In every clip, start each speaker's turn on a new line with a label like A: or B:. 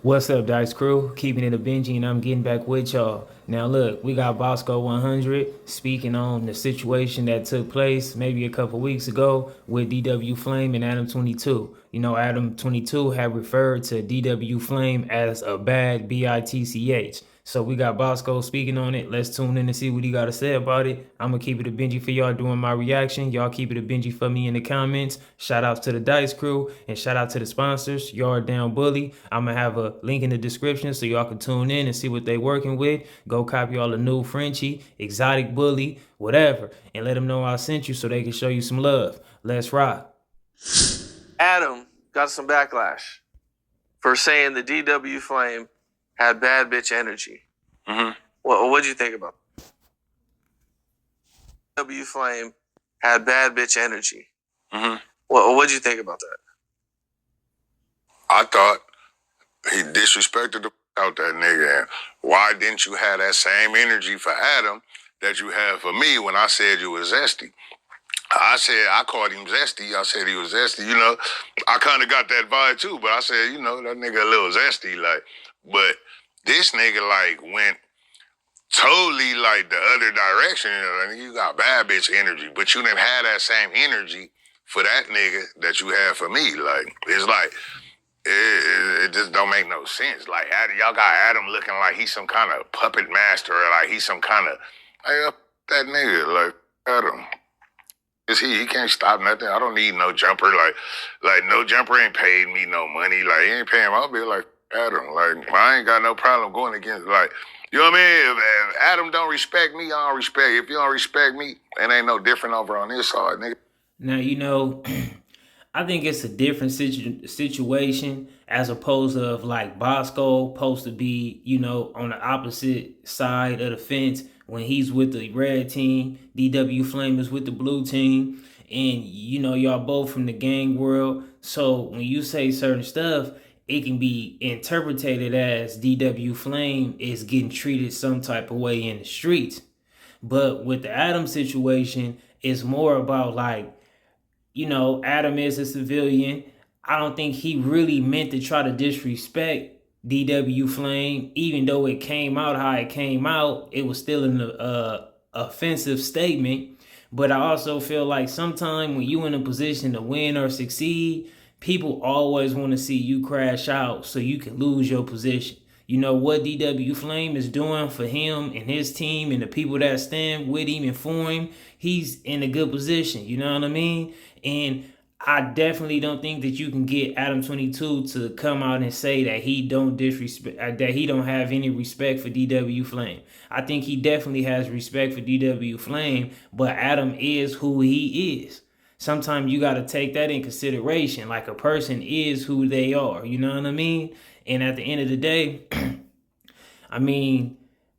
A: What's up, Dice Crew? Keeping it a Benji, and I'm getting back with y'all. Now, look, we got Boskoe 100 speaking on the situation that took place maybe a couple weeks ago with DW Flame and ADAM22. You know, ADAM22 had referred to DW Flame as a bad bitch. So we got Boskoe speaking on it. Let's tune in and see what he got to say about it. I'm going to keep it a Benji for y'all doing my reaction. Y'all keep it a Benji for me in the comments. Shout outs to the Dice Crew and shout out to the sponsors. Yard Down Bully. I'm going to have a link in the description so y'all can tune in and see what they working with. Go copy all the new Frenchie, Exotic Bully, whatever. And let them know I sent you so they can show you some love. Let's rock.
B: Adam got some backlash for saying the DW Flame had bad bitch energy. What'd you think about that? W Flame had bad bitch energy. What'd you think about that?
C: I thought he disrespected the out that nigga. And why didn't you have that same energy for Adam that you had for me when I said you was zesty? I called him zesty. I said he was zesty. You know, I kind of got that vibe too, but I said, you know, that nigga a little zesty. Like, but this nigga like went totally like the other direction. You got bad bitch energy, but you didn't have that same energy for that nigga that you had for me. Like, it's like, it just don't make no sense. Like, y'all got Adam looking like he's some kind of puppet master, or like he's some kind of, like, that nigga, like, Adam. Is he can't stop nothing. I don't need no jumper. Like no jumper ain't paid me no money. Like, he ain't paying my bill like Adam. Like, I ain't got no problem going against, like, you know what I mean? If Adam don't respect me, I don't respect. If you don't respect me, it ain't no different over on this side, nigga.
A: Now, you know, I think it's a different situation as opposed to like Boskoe supposed to be, you know, on the opposite side of the fence when he's with the red team. DW Flame is with the blue team. And, you know, y'all both from the gang world. So when you say certain stuff, it can be interpreted as DW Flame is getting treated some type of way in the streets. But with the Adam situation, it's more about like, you know, Adam is a civilian. I don't think he really meant to try to disrespect DW Flame, even though it came out how it came out. It was still an offensive statement. But I also feel like sometimes when you in a position to win or succeed, people always want to see you crash out so you can lose your position. You know what DW Flame is doing for him and his team and the people that stand with him and for him, he's in a good position. You know what I mean? And I definitely don't think that you can get ADAM22 to come out and say that he don't disrespect, that he don't have any respect for DW Flame. I think he definitely has respect for DW Flame, but Adam is who he is. Sometimes you got to take that in consideration. Like, a person is who they are. You know what I mean? And at the end of the day, I mean,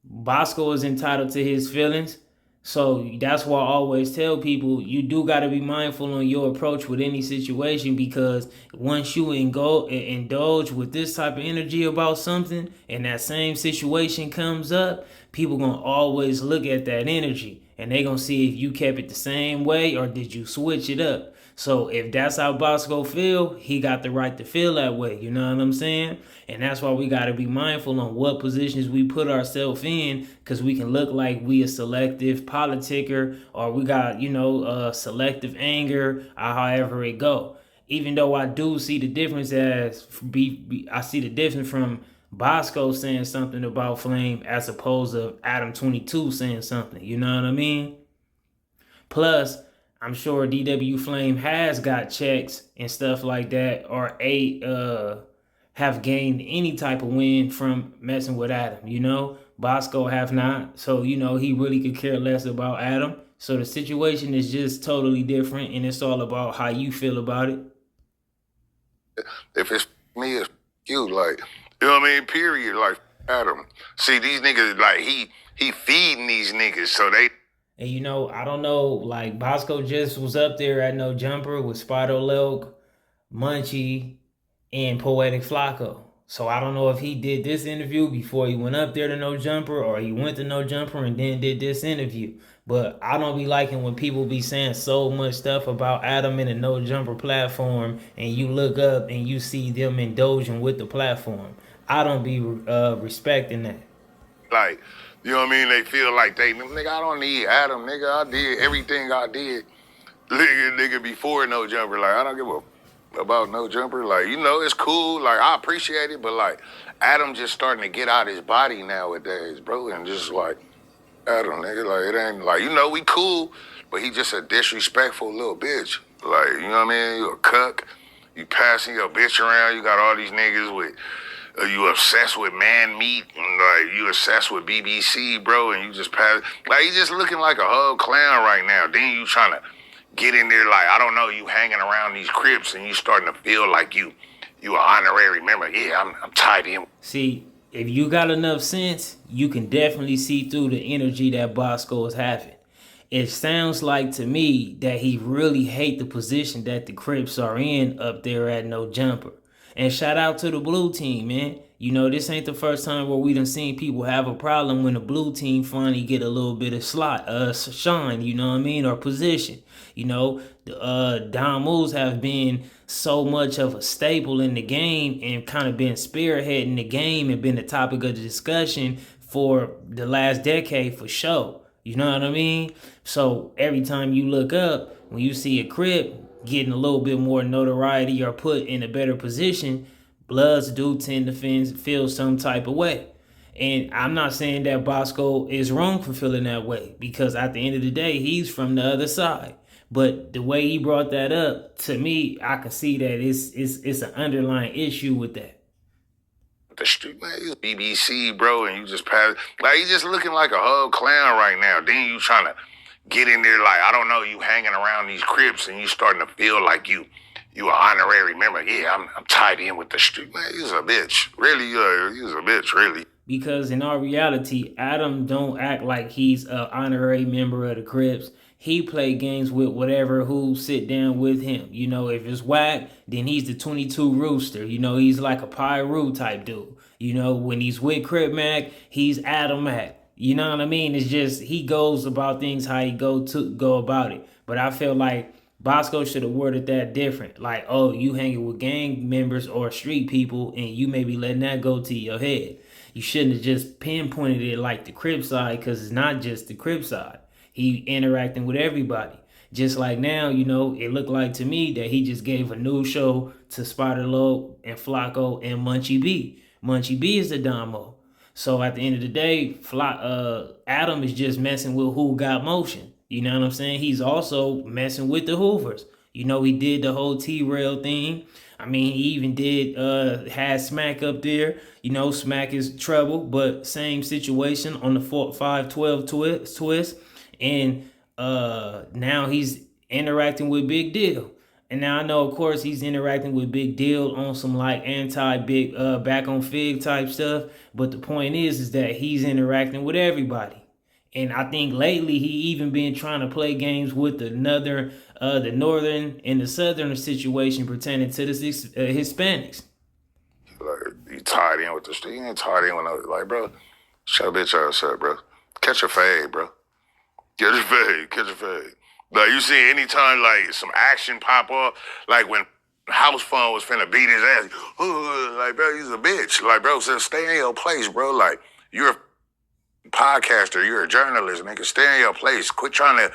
A: Boskoe is entitled to his feelings. So that's why I always tell people, you do got to be mindful on your approach with any situation, because once you indulge with this type of energy about something and that same situation comes up, people going to always look at that energy and they going to see if you kept it the same way or did you switch it up. So if that's how Boskoe feel, he got the right to feel that way. You know what I'm saying? And that's why we got to be mindful on what positions we put ourselves in, because we can look like we a selective politicker, or we got, you know, selective anger, or however it go. Even though I do see the difference I see the difference from Boskoe saying something about Flame as opposed to ADAM22 saying something. You know what I mean? Plus, I'm sure DW Flame has got checks and stuff like that, or have gained any type of win from messing with Adam. You know, Boskoe have not. So, you know, he really could care less about Adam. So the situation is just totally different, and it's all about how you feel about it.
C: If it's me, it's you. Like, you know what I mean? Period. Like, Adam. See, these niggas, like, he feeding these niggas, so they.
A: And, you know, I don't know, like, Boskoe just was up there at No Jumper with Spider Lilk, Munchie, and Poetic Flacco. So I don't know if he did this interview before he went up there to No Jumper, or he went to No Jumper and then did this interview. But I don't be liking when people be saying so much stuff about Adam in a No Jumper platform, and you look up and you see them indulging with the platform. I don't be respecting that.
C: Like, you know what I mean? They feel like nigga, I don't need Adam, nigga. I did everything I did, nigga, before No Jumper. Like, I don't give a about No Jumper. Like, you know, it's cool. Like, I appreciate it, but like, Adam just starting to get out his body nowadays, bro, and just like, Adam, nigga, like, it ain't like, you know, we cool, but he just a disrespectful little bitch. Like, you know what I mean? You a cuck. You passing your bitch around. You got all these niggas with. You obsessed with man meat, and like you obsessed with BBC, bro, and you just pass. Like you just looking like a whole clown right now. Then you trying to get in there, like I don't know, you hanging around these Crips, and you starting to feel like you an honorary member. Yeah, I'm tied in.
A: See, if you got enough sense, you can definitely see through the energy that Boskoe is having. It sounds like to me that he really hate the position that the Crips are in up there at No Jumper. And shout out to the blue team, man. You know, this ain't the first time where we done seen people have a problem when the blue team finally get a little bit of shine, you know what I mean, or position. You know, the Don moves have been so much of a staple in the game and kind of been spearheading the game and been the topic of the discussion for the last decade for sure. You know what I mean? So every time you look up, when you see a Crip getting a little bit more notoriety or put in a better position, Bloods do tend to feel some type of way. And I'm not saying that Boskoe is wrong for feeling that way, because at the end of the day, he's from the other side. But the way he brought that up, to me, I can see that it's an underlying issue with that.
C: The street, man, you BBC, bro, and you just pass. Like, you just looking like a whole clown right now. Then you trying to get in there, like, I don't know, you hanging around these Crips, and you starting to feel like you an honorary member. Yeah, I'm tied in with the street. Man, you's a bitch. Really, you's a bitch, really.
A: Because in our reality, Adam don't act like he's an honorary member of the Crips. He play games with whatever who sit down with him. You know, if it's whack, then he's the 22 Rooster. You know, he's like a Pyru type dude. You know, when he's with Crip Mac, he's Adam Mac. You know what I mean? It's just he goes about things how he go about it. But I feel like Boskoe should have worded that different. Like, oh, you hanging with gang members or street people, and you may be letting that go to your head. You shouldn't have just pinpointed it like the Crip side, because it's not just the Crip side. He interacting with everybody. Just like now, you know, it looked like to me that he just gave a new show to Spider Low and Flacco and Munchie B. Munchie B is the Damo. So at the end of the day, Adam is just messing with who got motion. You know what I'm saying? He's also messing with the Hoovers. You know, he did the whole T-Rail thing. I mean, he even did had Smack up there. You know, Smack is trouble, but same situation on the 512 twist. And now he's interacting with Big Deal. And now I know, of course, he's interacting with Big Deal on some like anti-big back on Fig type stuff. But the point is that he's interacting with everybody. And I think lately he even been trying to play games with the northern and the southern situation pertaining to the Hispanics.
C: Like, you tied in with the street. You ain't tied in with no, like, bro, shut bitch ass up, bro. Catch your fade, bro. Catch your fade. Like, you see anytime, like, some action pop up, like when House Phone was finna beat his ass, like, bro, he's a bitch. Like, bro, so stay in your place, bro. Like, you're a podcaster, you're a journalist, nigga. Stay in your place. Quit trying to.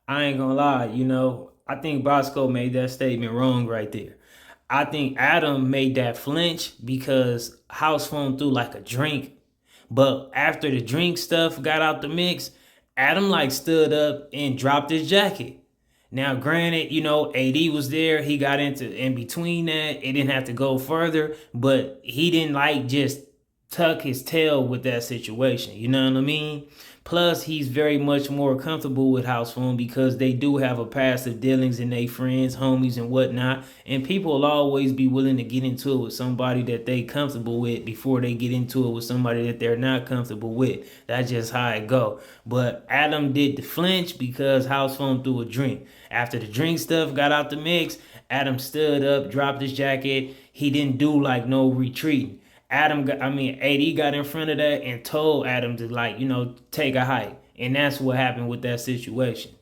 A: I ain't gonna lie, you know, I think Boskoe made that statement wrong right there. I think Adam made that flinch because House Phone threw like a drink. But after the drink stuff got out the mix, Adam like stood up and dropped his jacket. Now, granted, you know, AD was there. He got in between that. It didn't have to go further, but he didn't like just tuck his tail with that situation. You know what I mean? Plus, he's very much more comfortable with House Phone because they do have a past of dealings and they friends, homies, and whatnot. And people will always be willing to get into it with somebody that they comfortable with before they get into it with somebody that they're not comfortable with. That's just how it go. But Adam did the flinch because House Phone threw a drink. After the drink stuff got out the mix, Adam stood up, dropped his jacket. He didn't do like no retreat. AD got in front of that and told Adam to, like, you know, take a hike. And that's what happened with that situation.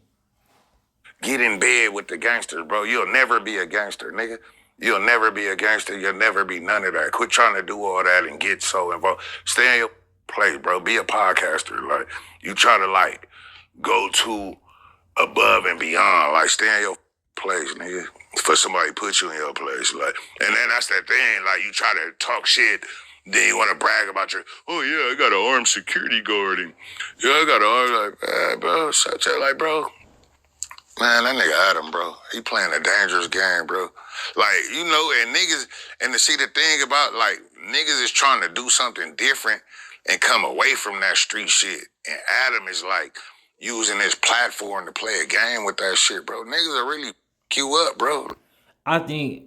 C: Get in bed with the gangsters, bro. You'll never be a gangster, nigga. You'll never be a gangster. You'll never be none of that. Quit trying to do all that and get so involved. Stay in your place, bro. Be a podcaster. Like, you try to, like, go to above and beyond. Like, stay in your place, nigga. For somebody to put you in your place. Like, and then that's that thing. Like, you try to talk shit. Then you want to brag about your, oh, yeah, I got an armed security guard. And, yeah, I got an armed, like, bro, such a, like, bro. Man, that nigga Adam, bro, he playing a dangerous game, bro. Like, you know, and niggas, and to see the thing about, like, niggas is trying to do something different and come away from that street shit. And Adam is, like, using his platform to play a game with that shit, bro. Niggas are really you up, bro.
A: I think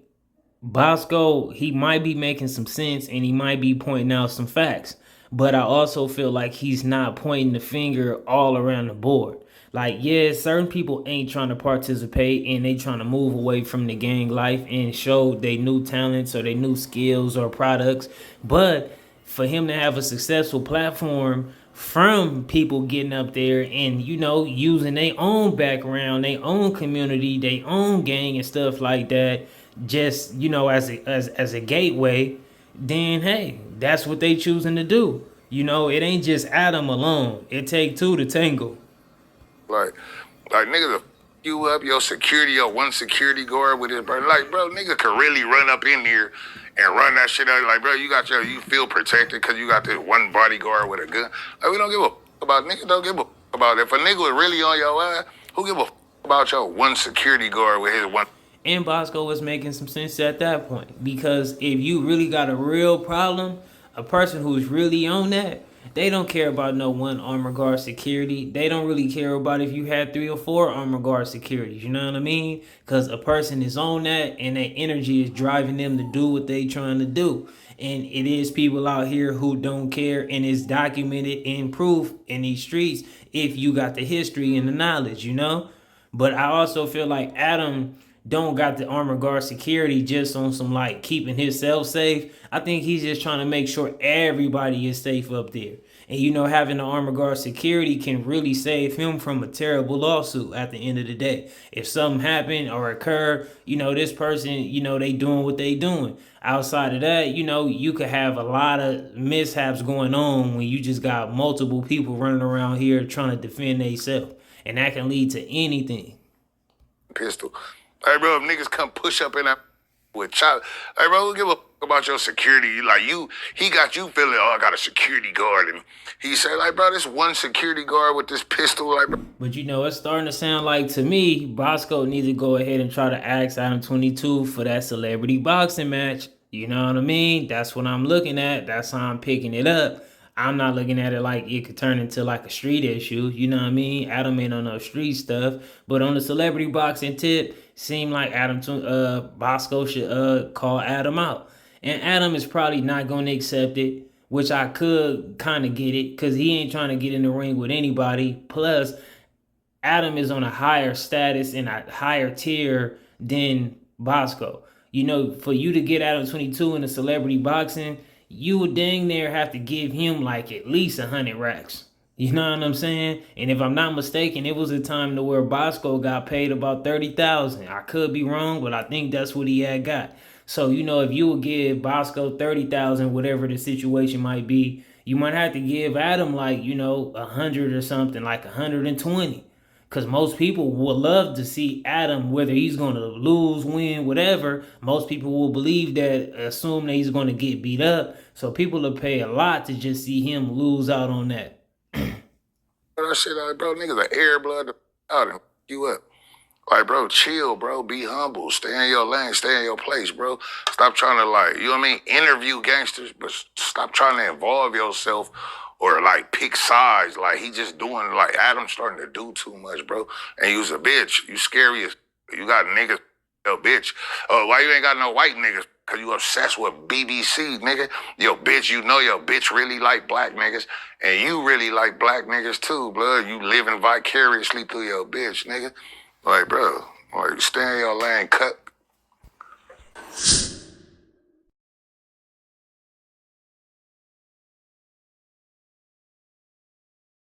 A: Boskoe, he might be making some sense and he might be pointing out some facts. But I also feel like he's not pointing the finger all around the board. Like, yeah, certain people ain't trying to participate and they trying to move away from the gang life and show their new talents or their new skills or products. But for him to have a successful platform from people getting up there and, you know, using their own background, their own community, their own gang and stuff like that, just, you know, as a gateway, then hey, that's what they choosing to do. You know, it ain't just Adam alone. It take two to tango.
C: Like niggas will you up, your security, your one security guard with his bro. Like, bro, nigga could really run up in here and run that shit out. Like, bro, you feel protected because you got this one bodyguard with a gun. Like, we don't give a about niggas. Don't give a about if a nigga was really on your ass. Who give a about your one security guard with his one?
A: And Boskoe was making some sense at that point, because if you really got a real problem, a person who's really on that, they don't care about no one armor guard security. They don't really care about if you had 3 or 4 armor guard securities. You know what I mean? Because a person is on that and that energy is driving them to do what they trying to do. And it is people out here who don't care, and it's documented in proof in these streets if you got the history and the knowledge, you know? But I also feel like Adam don't got the armor guard security just on some like keeping himself safe. I think he's just trying to make sure everybody is safe up there. And you know, having the armor guard security can really save him from a terrible lawsuit at the end of the day. If something happened or occurred, you know, this person, you know, they doing what they doing. Outside of that, you know, you could have a lot of mishaps going on when you just got multiple people running around here trying to defend themselves. And that can lead to anything.
C: Pistol. Hey, bro, if niggas come push up in that with child, hey, bro, who give a about your security? Like, he got you feeling, oh, I got a security guard. And he said, like, bro, this one security guard with this pistol, like, bro.
A: But, you know, it's starting to sound like, to me, Boskoe needs to go ahead and try to ask ADAM22 for that celebrity boxing match. You know what I mean? That's what I'm looking at. That's how I'm picking it up. I'm not looking at it like it could turn into like a street issue. You know what I mean? Adam ain't on no street stuff. But on the celebrity boxing tip, seemed like Boskoe should call Adam out. And Adam is probably not going to accept it, which I could kind of get it, because he ain't trying to get in the ring with anybody. Plus, Adam is on a higher status and a higher tier than Boskoe. You know, for you to get ADAM22 in the celebrity boxing, you would dang near have to give him like at least 100 racks. You know what I'm saying? And if I'm not mistaken, it was a time to where Boskoe got paid about $30,000. I could be wrong, but I think that's what he had got. So, you know, if you would give Boskoe $30,000, whatever the situation might be, you might have to give Adam like, you know, 100 or something, like 120. Because most people would love to see Adam, whether he's going to lose, win, whatever. Most people will believe that, assume that he's going to get beat up. So people will pay a lot to just see him lose out on that.
C: That shit, like, bro, niggas are air blood out and you up. Like, bro, chill, bro. Be humble. Stay in your lane. Stay in your place, bro. Stop trying to, like, you know what I mean? Interview gangsters, but stop trying to involve yourself or, like, pick sides. Like, he just doing, like, Adam's starting to do too much, bro. And you's a bitch. You scary as, you got niggas, yo, bitch. Why you ain't got no white niggas? Because you obsessed with BBC, nigga. Yo, bitch, you know your bitch really like black niggas. And you really like black niggas, too, blood. You living vicariously through your bitch, nigga. Like, bro, like, stay in your lane, cut.